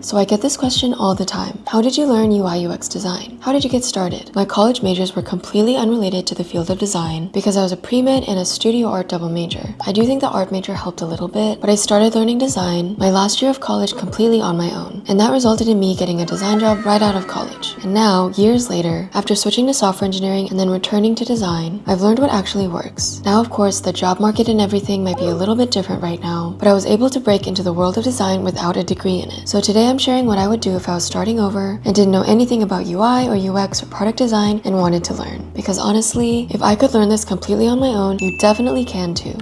So I get this question all the time. How did you learn UI UX design? How did you get started? My college majors were completely unrelated to the field of design because I was a pre-med and a studio art double major. I do think the art major helped a little bit, but I started learning design my last year of college completely on my own. And that resulted in me getting a design job right out of college. And now, years later, after switching to software engineering and then returning to design, I've learned what actually works. Now, of course, the job market and everything might be a little bit different right now, but I was able to break into the world of design without a degree in it. So today I'm sharing what I would do if I was starting over and didn't know anything about UI or UX or product design and wanted to learn. Because honestly, if I could learn this completely on my own, you definitely can too.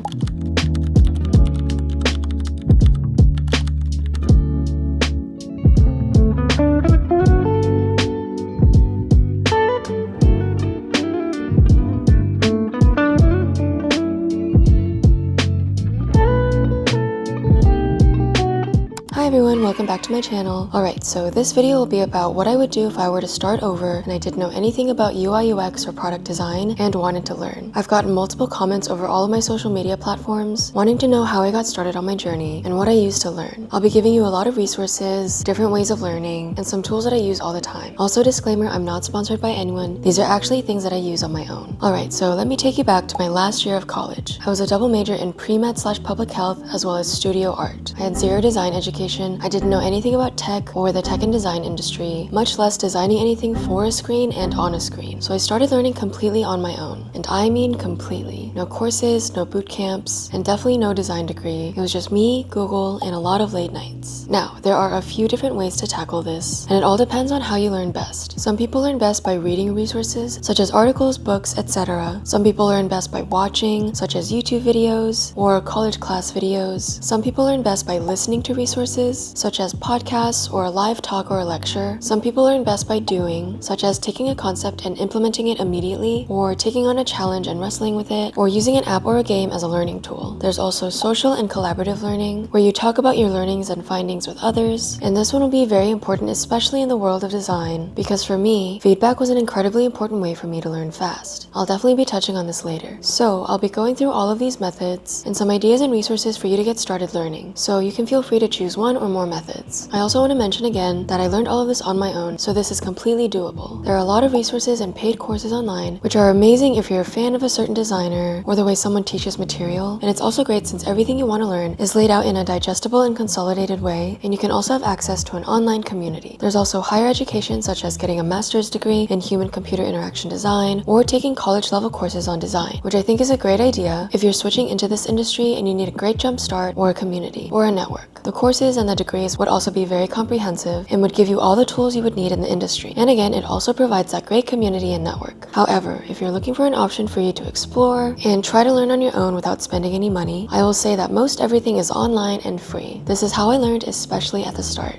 Hi everyone, welcome back to my channel. Alright, so this video will be about what I would do if I were to start over and I didn't know anything about UI UX or product design and wanted to learn. I've gotten multiple comments over all of my social media platforms wanting to know how I got started on my journey and what I used to learn. I'll be giving you a lot of resources, different ways of learning, and some tools that I use all the time. Also, disclaimer, I'm not sponsored by anyone. These are actually things that I use on my own. Alright, so let me take you back to my last year of college. I was a double major in pre-med/public health as well as studio art. I had zero design education. I didn't know anything about tech or the tech and design industry, much less designing anything for a screen and on a screen. So I started learning completely on my own. And I mean completely. No courses, no boot camps, and definitely no design degree. It was just me, Google, and a lot of late nights. Now, there are a few different ways to tackle this, and it all depends on how you learn best. Some people learn best by reading resources, such as articles, books, etc. Some people learn best by watching, such as YouTube videos or college class videos. Some people learn best by listening to resources, such as podcasts or a live talk or a lecture. Some people learn best by doing, such as taking a concept and implementing it immediately, or taking on a challenge and wrestling with it, or using an app or a game as a learning tool. There's also social and collaborative learning, where you talk about your learnings and findings with others, and this one will be very important, especially in the world of design, because for me, feedback was an incredibly important way for me to learn fast. I'll definitely be touching on this later. So I'll be going through all of these methods and some ideas and resources for you to get started learning, so you can feel free to choose one or more methods. I also want to mention again that I learned all of this on my own, so this is completely doable. There are a lot of resources and paid courses online, which are amazing if you're a fan of a certain designer or the way someone teaches material, and it's also great since everything you want to learn is laid out in a digestible and consolidated way, and you can also have access to an online community. There's also higher education, such as getting a master's degree in human-computer interaction design or taking college-level courses on design, which I think is a great idea if you're switching into this industry and you need a great jump start or a community or a network. The courses and the degrees would also be very comprehensive and would give you all the tools you would need in the industry. And again, it also provides that great community and network. However, if you're looking for an option for you to explore and try to learn on your own without spending any money, I will say that most everything is online and free. This is how I learned, especially at the start.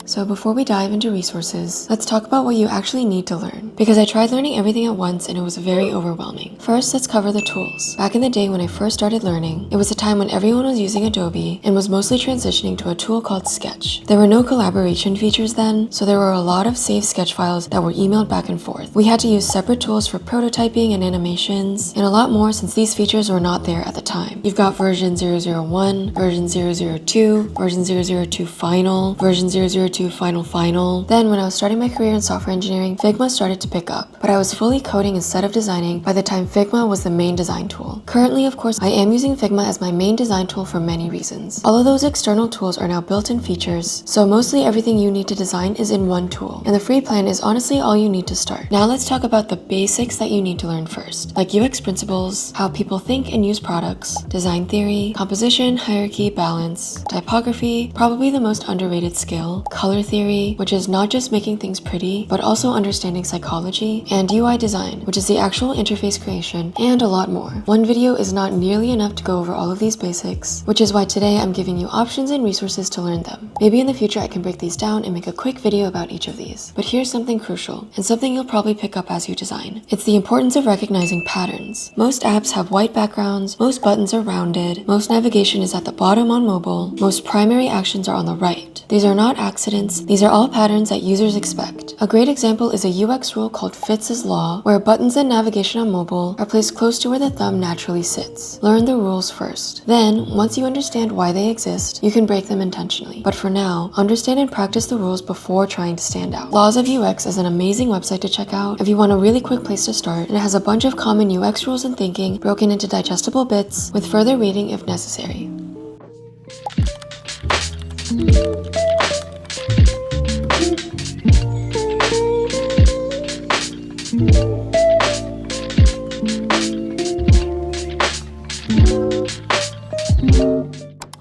So before we dive into resources, let's talk about what you actually need to learn. Because I tried learning everything at once and it was very overwhelming. First, let's cover the tools. Back in the day when I first started learning, it was a time when everyone was using Adobe and was mostly transitioning to a tool called Sketch. There were no collaboration features then, so there were a lot of saved sketch files that were emailed back and forth. We had to use separate tools for prototyping and animations, and a lot more since these features were not there at the time. You've got version 001, version 002, version 002 final, version 002 final. Then when I was starting my career in software engineering, Figma started to pick up, but I was fully coding instead of designing by the time Figma was the main design tool. Currently, of course, I am using Figma as my main design tool for many reasons. All of those external tools are now built-in features, so mostly everything you need to design is in one tool, and the free plan is honestly all you need to start. Now let's talk about the basics that you need to learn first, like UX principles, how people think and use products, design theory, composition, hierarchy, balance, typography, probably the most underrated skill, color theory, which is not just making things pretty, but also understanding psychology, and UI design, which is the actual interface creation, and a lot more. One video is not nearly enough to go over all of these basics, which is why today I'm giving you options and resources to learn them. Maybe in the future I can break these down and make a quick video about each of these. But here's something crucial, and something you'll probably pick up as you design. It's the importance of recognizing patterns. Most apps have white backgrounds, most buttons are rounded, most navigation is at the bottom on mobile, most primary actions are on the right. These are not accidents, templates, these are all patterns that users expect. A great example is a UX rule called Fitz's Law, where buttons and navigation on mobile are placed close to where the thumb naturally sits. Learn the rules first. Then, once you understand why they exist, you can break them intentionally. But for now, understand and practice the rules before trying to stand out. Laws of UX is an amazing website to check out if you want a really quick place to start, and it has a bunch of common UX rules and thinking broken into digestible bits with further reading if necessary.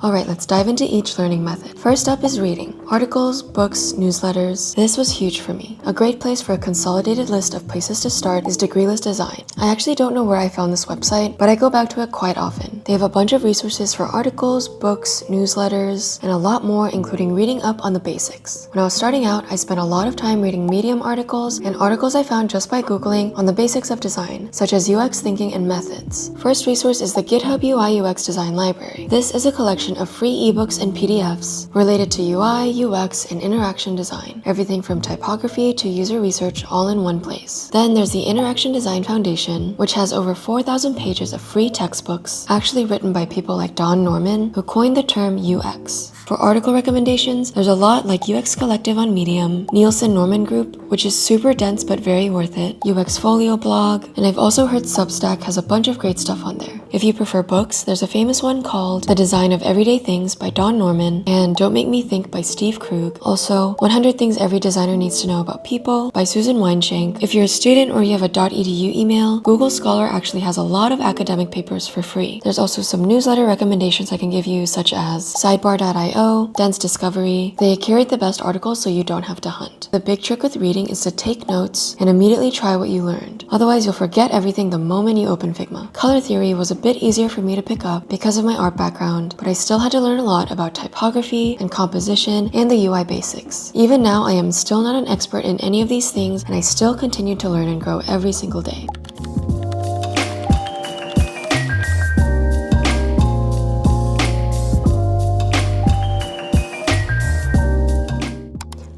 Alright, let's dive into each learning method. First up is reading. Articles, books, newsletters. This was huge for me. A great place for a consolidated list of places to start is Degreeless Design. I actually don't know where I found this website, but I go back to it quite often. They have a bunch of resources for articles, books, newsletters, and a lot more, including reading up on the basics. When I was starting out, I spent a lot of time reading Medium articles and articles I found just by Googling on the basics of design, such as UX thinking and methods. First resource is the GitHub UI UX Design Library. This is a collection of free ebooks and PDFs related to UI, UX, and interaction design. Everything from typography to user research all in one place. Then there's the Interaction Design Foundation, which has over 4,000 pages of free textbooks, actually written by people like Don Norman, who coined the term UX. For article recommendations, there's a lot like UX Collective on Medium, Nielsen Norman Group, which is super dense but very worth it, UX Folio blog, and I've also heard Substack has a bunch of great stuff on there. If you prefer books, there's a famous one called The Design of Everyday Things by Don Norman and Don't Make Me Think by Steve Krug. Also, 100 Things Every Designer Needs to Know About People by Susan Weinschenk. If you're a student or you have a .edu email, Google Scholar actually has a lot of academic papers for free. There's also some newsletter recommendations I can give you, such as Sidebar.io, Dense Discovery. They curate the best articles so you don't have to hunt. The big trick with reading is to take notes and immediately try what you learned. Otherwise, you'll forget everything the moment you open Figma. Color theory was a bit easier for me to pick up because of my art background, but I still had to learn a lot about typography and composition and the UI basics. Even now, I am still not an expert in any of these things, and I still continue to learn and grow every single day.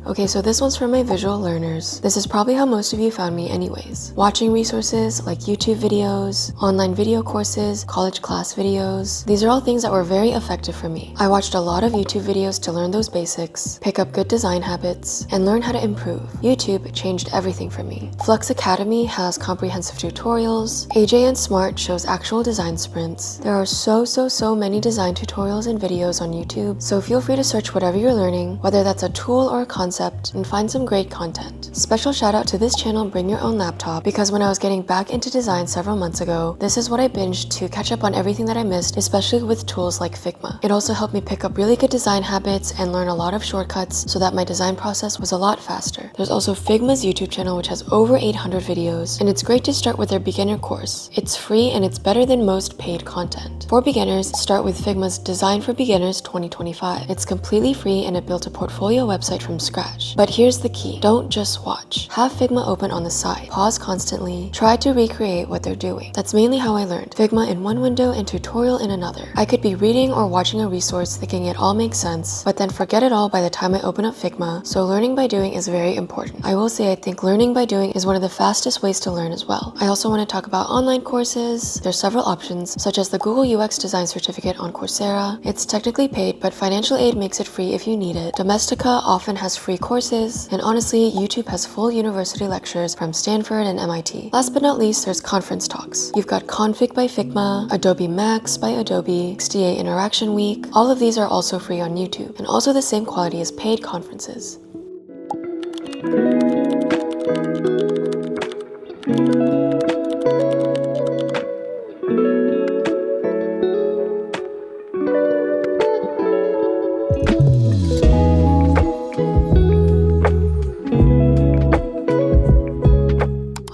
Okay, so this one's for my visual learners. This is probably how most of you found me anyways. Watching resources like YouTube videos, online video courses, college class videos. These are all things that were very effective for me. I watched a lot of YouTube videos to learn those basics, pick up good design habits, and learn how to improve. YouTube changed everything for me. Flux Academy has comprehensive tutorials. AJN Smart shows actual design sprints. There are so many design tutorials and videos on YouTube, so feel free to search whatever you're learning, whether that's a tool or a concept, and find some great content. Special shout out to this channel Bring Your Own Laptop, because when I was getting back into design several months ago, this is what I binged to catch up on everything that I missed, especially with tools like Figma. It also helped me pick up really good design habits and learn a lot of shortcuts so that my design process was a lot faster. There's also Figma's YouTube channel, which has over 800 videos, and it's great to start with their beginner course. It's free and it's better than most paid content. For beginners, start with Figma's Design for Beginners 2025. It's completely free and it built a portfolio website from scratch. But here's the key. Don't just watch. Have Figma open on the side. Pause constantly. Try to recreate what they're doing. That's mainly how I learned. Figma in one window and tutorial in another. I could be reading or watching a resource thinking it all makes sense, but then forget it all by the time I open up Figma, so learning by doing is very important. I will say I think learning by doing is one of the fastest ways to learn as well. I also want to talk about online courses. There's several options, such as the Google UX Design Certificate on Coursera. It's technically paid, but financial aid makes it free if you need it. Domestika often has free courses, and honestly, YouTube has full university lectures from Stanford and MIT. Last but not least, there's conference talks. You've got Config by Figma, Adobe Max by Adobe, XDA Interaction Week. All of these are also free on YouTube, and also the same quality as paid conferences.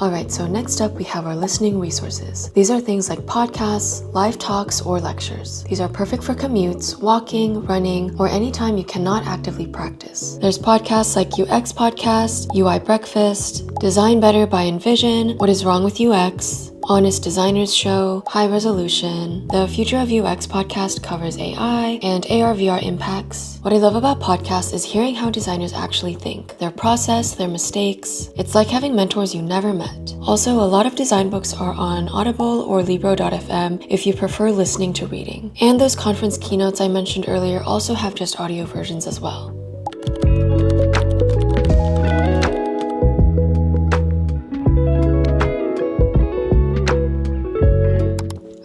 Alright, so next up we have our listening resources. These are things like podcasts, live talks, or lectures. These are perfect for commutes, walking, running, or anytime you cannot actively practice. There's podcasts like UX Podcast, UI Breakfast, Design Better by Envision, What is Wrong with UX, Honest Designers Show, High Resolution. The Future of UX podcast covers AI and AR/VR impacts. What I love about podcasts is hearing how designers actually think, their process, their mistakes. It's like having mentors you never met. Also, a lot of design books are on Audible or Libro.fm if you prefer listening to reading. And those conference keynotes I mentioned earlier also have just audio versions as well.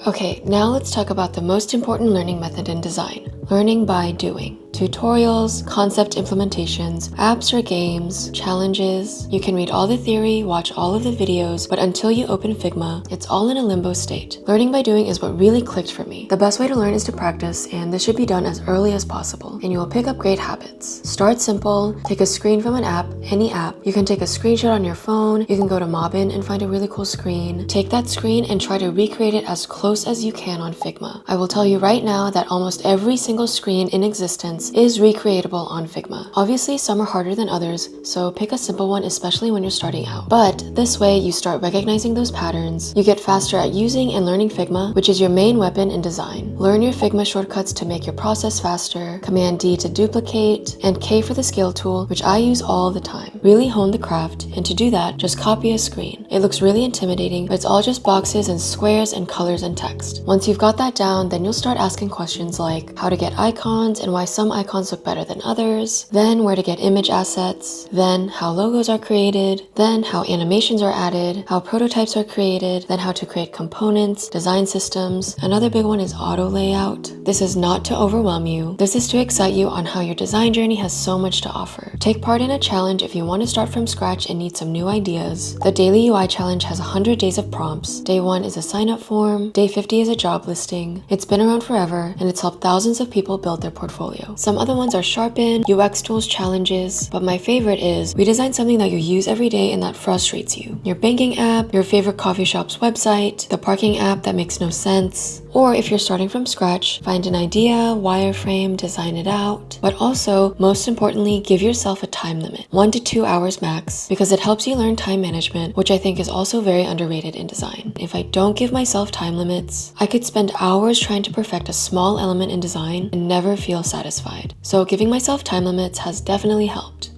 Okay, now let's talk about the most important learning method in design, learning by doing. Tutorials, concept implementations, apps or games, challenges. You can read all the theory, watch all of the videos, but until you open Figma, it's all in a limbo state. Learning by doing is what really clicked for me. The best way to learn is to practice, and this should be done as early as possible, and you will pick up great habits. Start simple, take a screen from an app, any app. You can take a screenshot on your phone, you can go to Mobbin and find a really cool screen. Take that screen and try to recreate it as close as you can on Figma. I will tell you right now that almost every single screen in existence is recreatable on Figma. Obviously, some are harder than others, so pick a simple one, especially when you're starting out. But this way, you start recognizing those patterns, you get faster at using and learning Figma, which is your main weapon in design. Learn your Figma shortcuts to make your process faster, Command D to duplicate, and K for the scale tool, which I use all the time. Really hone the craft, and to do that, just copy a screen. It looks really intimidating, but it's all just boxes and squares and colors and text. Once you've got that down, then you'll start asking questions like how to get icons and why some icons look better than others, then where to get image assets, then how logos are created, then how animations are added, how prototypes are created, then how to create components, design systems. Another big one is auto layout. This is not to overwhelm you. This is to excite you on how your design journey has so much to offer. Take part in a challenge if you want to start from scratch and need some new ideas. The Daily UI Challenge has 100 days of prompts. Day 1 is a sign-up form. Day 50 is a job listing. It's been around forever, and it's helped thousands of people build their portfolio. Some other ones are Sharpen, UX Tools challenges, but my favorite is redesign something that you use every day and that frustrates you. Your banking app, your favorite coffee shop's website, the parking app that makes no sense. Or if you're starting from scratch, find an idea, wireframe, design it out. But also, most importantly, give yourself a time limit, 1 to 2 hours max, because it helps you learn time management, which I think is also very underrated in design. If I don't give myself time limits, I could spend hours trying to perfect a small element in design and never feel satisfied. So giving myself time limits has definitely helped.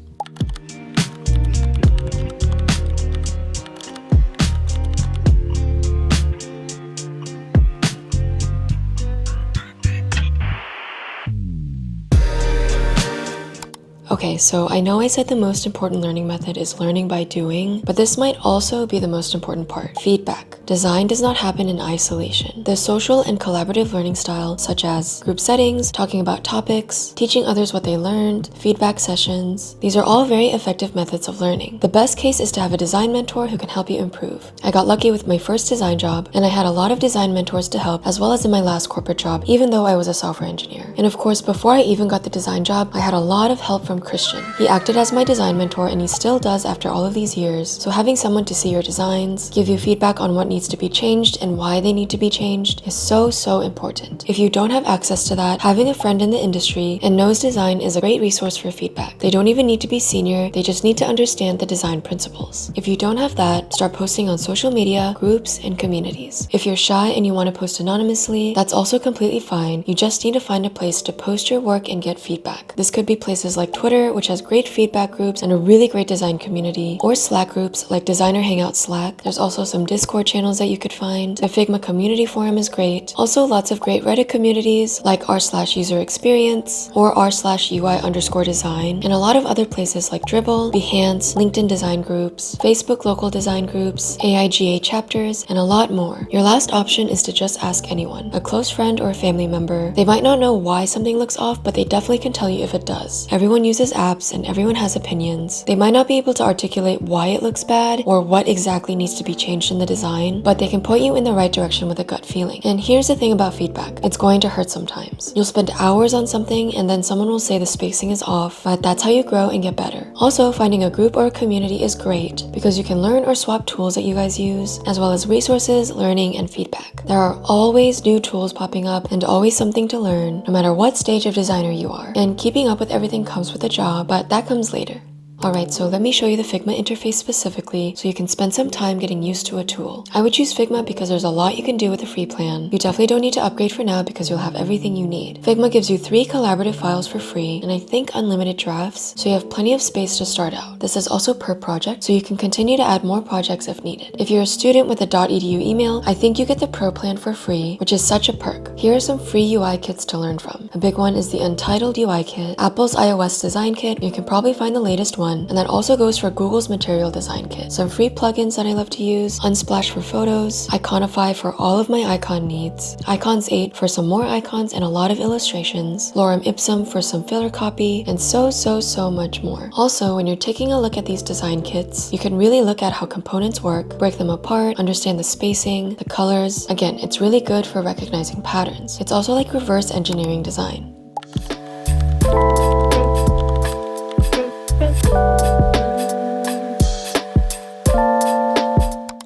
Okay, so I know I said the most important learning method is learning by doing, but this might also be the most important part, feedback. Design does not happen in isolation. The social and collaborative learning style, such as group settings, talking about topics, teaching others what they learned, feedback sessions, these are all very effective methods of learning. The best case is to have a design mentor who can help you improve. I got lucky with my first design job, and I had a lot of design mentors to help, as well as in my last corporate job, even though I was a software engineer. And of course, before I even got the design job, I had a lot of help from Christian. He acted as my design mentor, and he still does after all of these years. So having someone to see your designs, give you feedback on what needs to be changed and why they need to be changed is so important. If you don't have access to that, having a friend in the industry and knows design is a great resource for feedback. They don't even need to be senior, they just need to understand the design principles. If you don't have that, start posting on social media, groups, and communities. If you're shy and you want to post anonymously, that's also completely fine. You just need to find a place to post your work and get feedback. This could be places like Twitter, which has great feedback groups and a really great design community, or Slack groups like Designer Hangout Slack. There's also some Discord channels that you could find. The Figma community forum is great. Also lots of great Reddit communities like r/user experience or r/UI_design, and a lot of other places like Dribbble, Behance, LinkedIn design groups, Facebook local design groups, AIGA chapters, and a lot more. Your last option is to just ask anyone, a close friend or a family member. They might not know why something looks off, but they definitely can tell you if it does. Everyone uses apps and everyone has opinions. They might not be able to articulate why it looks bad or what exactly needs to be changed in the design, but they can point you in the right direction with a gut feeling. And here's the thing about feedback. It's going to hurt sometimes. You'll spend hours on something and then someone will say the spacing is off, but that's how you grow and get better. Also, finding a group or a community is great because you can learn or swap tools that you guys use, as well as resources, learning, and feedback. There are always new tools popping up and always something to learn, no matter what stage of designer you are. And keeping up with everything comes with a job, but that comes later. Alright, so let me show you the Figma interface specifically so you can spend some time getting used to a tool. I would choose Figma because there's a lot you can do with the free plan. You definitely don't need to upgrade for now because you'll have everything you need. Figma gives you 3 collaborative files for free and I think unlimited drafts, so you have plenty of space to start out. This is also per project, so you can continue to add more projects if needed. If you're a student with a .edu email, I think you get the Pro plan for free, which is such a perk. Here are some free UI kits to learn from. A big one is the Untitled UI kit, Apple's iOS design kit, you can probably find the latest one, and that also goes for Google's material design kit. Some free plugins that I love to use, Unsplash for photos, Iconify for all of my icon needs, Icons 8 for some more icons and a lot of illustrations, Lorem Ipsum for some filler copy, and so much more. Also, when you're taking a look at these design kits, you can really look at how components work, break them apart, understand the spacing, the colors. Again, it's really good for recognizing patterns. It's also like reverse engineering design.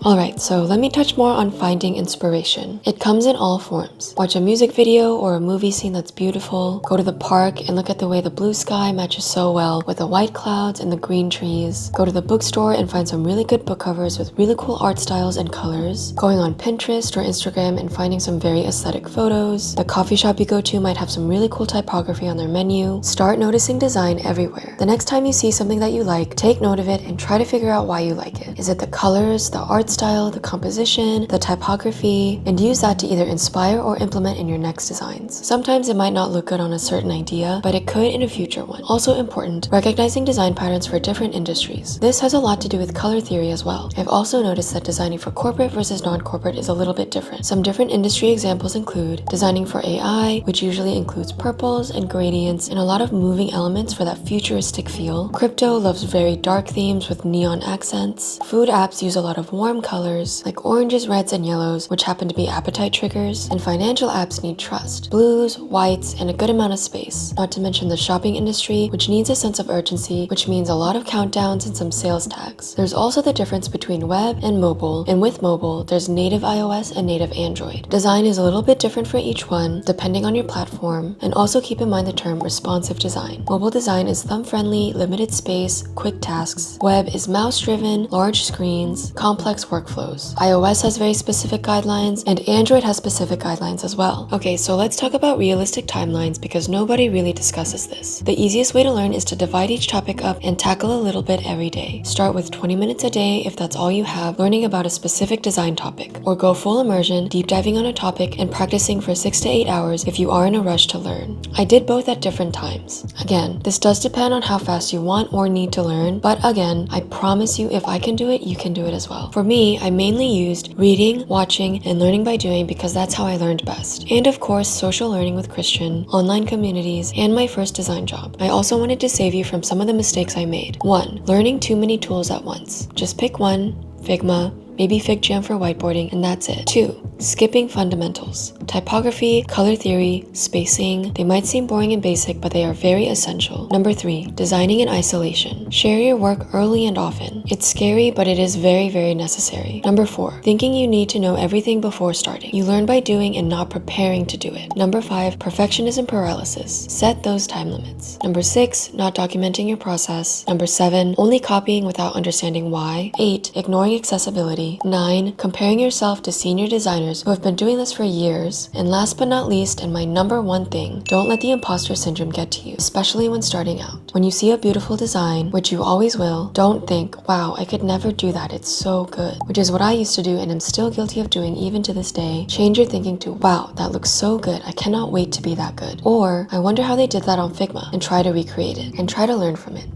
Alright, so let me touch more on finding inspiration. It comes in all forms. Watch a music video or a movie scene that's beautiful, go to the park and look at the way the blue sky matches so well with the white clouds and the green trees, go to the bookstore and find some really good book covers with really cool art styles and colors, going on Pinterest or Instagram and finding some very aesthetic photos, the coffee shop you go to might have some really cool typography on their menu. Start noticing design everywhere. The next time you see something that you like, take note of it and try to figure out why you like it. Is it the colors, the art style, the composition, the typography, and use that to either inspire or implement in your next designs. Sometimes it might not look good on a certain idea, but it could in a future one. Also important, recognizing design patterns for different industries. This has a lot to do with color theory as well. I've also noticed that designing for corporate versus non-corporate is a little bit different. Some different industry examples include designing for AI, which usually includes purples and gradients and a lot of moving elements for that futuristic feel. Crypto loves very dark themes with neon accents. Food apps use a lot of warm colors like oranges, reds, and yellows, which happen to be appetite triggers, and financial apps need trust, blues, whites, and a good amount of space. Not to mention the shopping industry, which needs a sense of urgency, which means a lot of countdowns and some sales tags. There's also the difference between web and mobile, and with mobile, there's native iOS and native Android. Design is a little bit different for each one, depending on your platform, and also keep in mind the term responsive design. Mobile design is thumb-friendly, limited space, quick tasks. Web is mouse-driven, large screens, complex workflows. iOS has very specific guidelines, and Android has specific guidelines as well. Okay, so let's talk about realistic timelines because nobody really discusses this. The easiest way to learn is to divide each topic up and tackle a little bit every day. Start with 20 minutes a day if that's all you have, learning about a specific design topic, or go full immersion, deep diving on a topic and practicing for 6 to 8 hours if you are in a rush to learn. I did both at different times. Again, this does depend on how fast you want or need to learn, but again, I promise you if I can do it, you can do it as well. For me, I mainly used reading, watching, and learning by doing because that's how I learned best. And of course, social learning with Christian, online communities, and my first design job. I also wanted to save you from some of the mistakes I made. 1. Learning too many tools at once. Just pick one, Figma, maybe FigJam for whiteboarding, and that's it. 2. Skipping fundamentals. Typography, color theory, spacing. They might seem boring and basic, but they are very essential. Number 3. Designing in isolation. Share your work early and often. It's scary, but it is very necessary. Number 4. Thinking you need to know everything before starting. You learn by doing and not preparing to do it. Number 5. Perfectionism paralysis. Set those time limits. Number 6. Not documenting your process. Number 7. Only copying without understanding why. 8. Ignoring accessibility. 9. Comparing yourself to senior designers who have been doing this for years. And last but not least, and my number 1 thing, don't let the imposter syndrome get to you, especially when starting out. When you see a beautiful design, which you always will, don't think, wow, I could never do that, it's so good. Which is what I used to do and am still guilty of doing even to this day. Change your thinking to, wow, that looks so good, I cannot wait to be that good. Or, I wonder how they did that on Figma, and try to recreate it, and try to learn from it.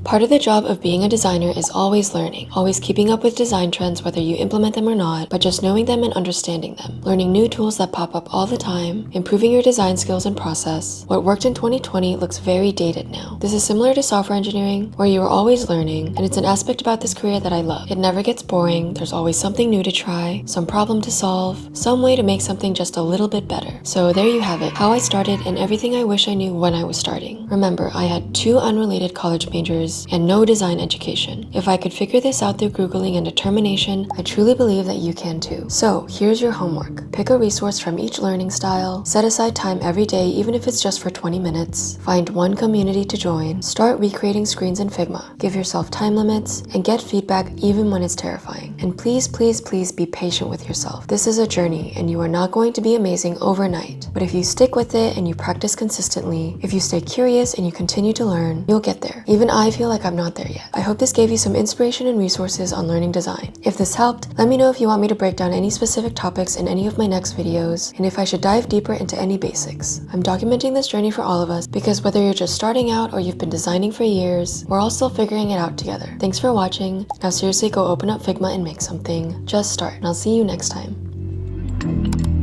Part of the job of being a designer is always learning, always keeping up with design trends whether you implement them or not, but just knowing them and understanding them, learning new tools that pop up all the time, improving your design skills and process. What worked in 2020 looks very dated now. This is similar to software engineering, where you are always learning, and it's an aspect about this career that I love. It never gets boring, there's always something new to try, some problem to solve, some way to make something just a little bit better. So there you have it, how I started and everything I wish I knew when I was starting. Remember, I had 2 unrelated college majors, degrees, and no design education. If I could figure this out through Googling and determination, I truly believe that you can too. So here's your homework. Pick a resource from each learning style, set aside time every day even if it's just for 20 minutes, find one community to join, start recreating screens in Figma, give yourself time limits, and get feedback even when it's terrifying. And please, please, please be patient with yourself. This is a journey and you are not going to be amazing overnight. But if you stick with it and you practice consistently, if you stay curious and you continue to learn, you'll get there. Even I feel like I'm not there yet. I hope this gave you some inspiration and resources on learning design. If this helped, let me know if you want me to break down any specific topics in any of my next videos, and if I should dive deeper into any basics. I'm documenting this journey for all of us because whether you're just starting out or you've been designing for years, we're all still figuring it out together. Thanks for watching. Now seriously, go open up Figma and make something. Just start, and I'll see you next time.